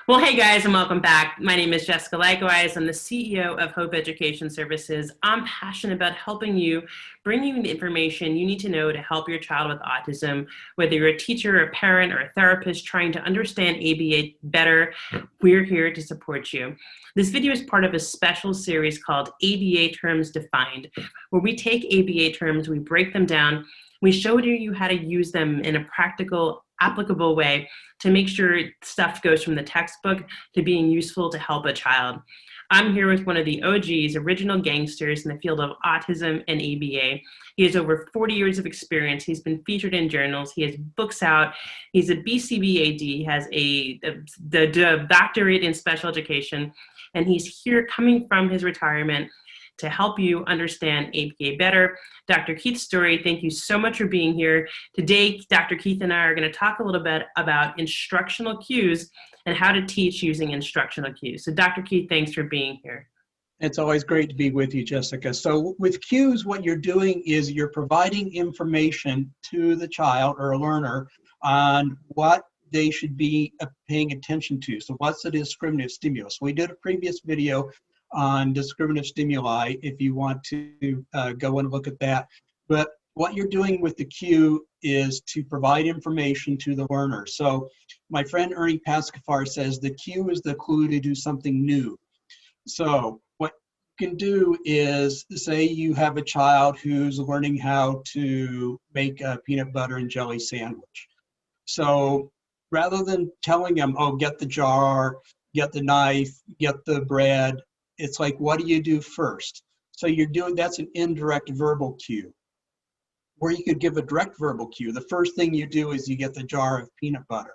Well, hey guys, and welcome back. My name is Jessica Leichtweisz. I'm the CEO of Hope Education Services. I'm passionate about helping you, bring you the information you need to know to help your child with autism. Whether you're a teacher, a parent, or a therapist trying to understand ABA better, we're here to support you. This video is part of a special series called ABA Terms Defined, where we take ABA terms, we break them down, we show you how to use them in a practical, applicable way to make sure stuff goes from the textbook to being useful to help a child. I'm here with one of the OGs, original gangsters in the field of autism and ABA. He has over 40 years of experience. He's been featured in journals. He has books out. He's a BCBAD. He has the doctorate in special education. And he's here coming from his retirement to help you understand ABA better. Dr. Keith Storey, thank you so much for being here. Today, Dr. Keith and I are going to talk a little bit about instructional cues and how to teach using instructional cues. So Dr. Keith, thanks for being here. It's always great to be with you, Jessica. So with cues, what you're doing is you're providing information to the child or a learner on what they should be paying attention to. So what's the discriminative stimulus? We did a previous video on discriminative stimuli if you want to go and look at that. But what you're doing with the cue is to provide information to the learner. So my friend Ernie Pascafar says the cue is the clue to do something new. So what you can do is, say you have a child who's learning how to make a peanut butter and jelly sandwich. So rather than telling them, oh, get the jar, get the knife, get the bread, it's like, what do you do first? So you're doing, that's an indirect verbal cue. Or you could give a direct verbal cue. The first thing you do is you get the jar of peanut butter.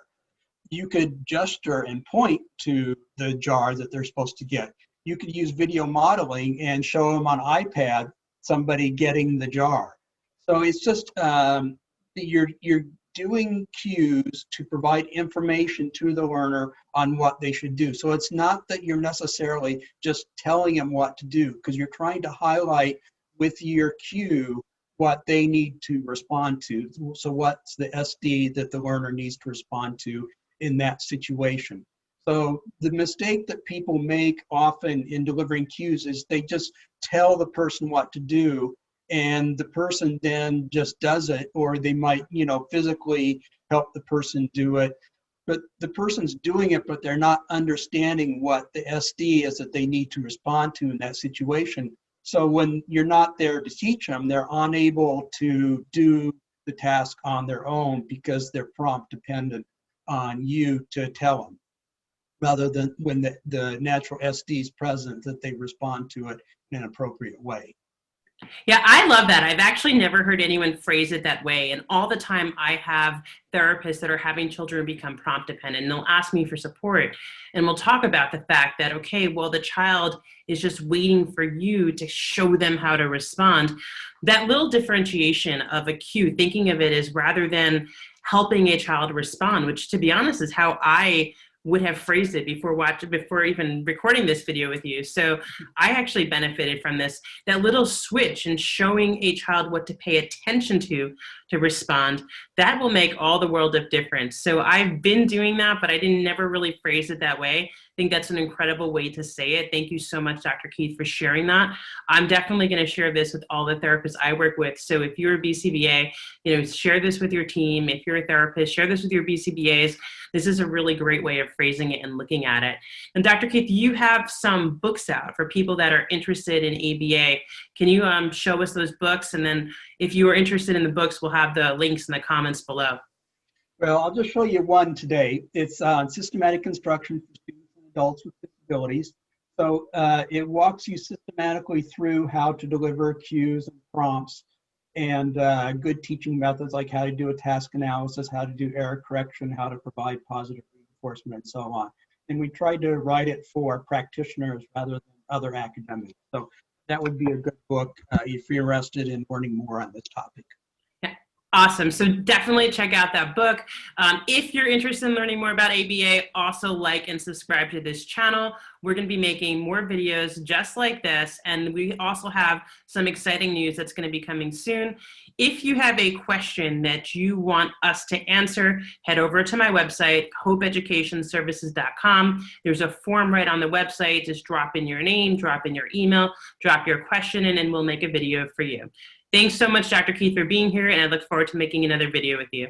You could gesture and point to the jar that they're supposed to get. You could use video modeling and show them on iPad somebody getting the jar. So it's just, you're doing cues to provide information to the learner on what they should do. So it's not that you're necessarily just telling them what to do, because you're trying to highlight with your cue what they need to respond to. So what's the SD that the learner needs to respond to in that situation. So the mistake that people make often in delivering cues is they just tell the person what to do, and the person then just does it, or they might, physically help the person do it. But the person's doing it, but they're not understanding what the SD is that they need to respond to in that situation. So when you're not there to teach them, they're unable to do the task on their own because they're prompt dependent on you to tell them, rather than when the natural SD is present, that they respond to it in an appropriate way. Yeah, I love that. I've actually never heard anyone phrase it that way. And all the time I have therapists that are having children become prompt dependent, and they'll ask me for support. And we'll talk about the fact that, okay, well, the child is just waiting for you to show them how to respond. That little differentiation of a cue, thinking of it as rather than helping a child respond, which to be honest is how I would have phrased it before even recording this video with you. So I actually benefited from this, that little switch in showing a child what to pay attention to respond. That will make all the world of difference. So I've been doing that, but I didn't never really phrase it that way. I think that's an incredible way to say it. Thank you so much, Dr. Keith, for sharing that. I'm definitely going to share this with all the therapists I work with. So if you're a BCBA, share this with your team. If you're a therapist, share this with your BCBAs. This is a really great way of phrasing it and looking at it. And Dr. Keith, you have some books out for people that are interested in ABA. Can you show us those books? And then if you are interested in the books, we'll have the links in the comments below. Well, I'll just show you one today. It's Systematic Instruction for Students and Adults with Disabilities. So it walks you systematically through how to deliver cues and prompts, and good teaching methods like how to do a task analysis, how to do error correction, how to provide positive reinforcement, and so on. And we tried to write it for practitioners rather than other academics. So that would be a good book if you're interested in learning more on this topic. Yeah. Awesome. So definitely check out that book. If you're interested in learning more about ABA, also like and subscribe to this channel. We're going to be making more videos just like this. And we also have some exciting news that's going to be coming soon. If you have a question that you want us to answer, head over to my website, hopeeducationservices.com. There's a form right on the website. Just drop in your name, drop in your email, drop your question in, and we'll make a video for you. Thanks so much, Dr. Keith, for being here, and I look forward to making another video with you.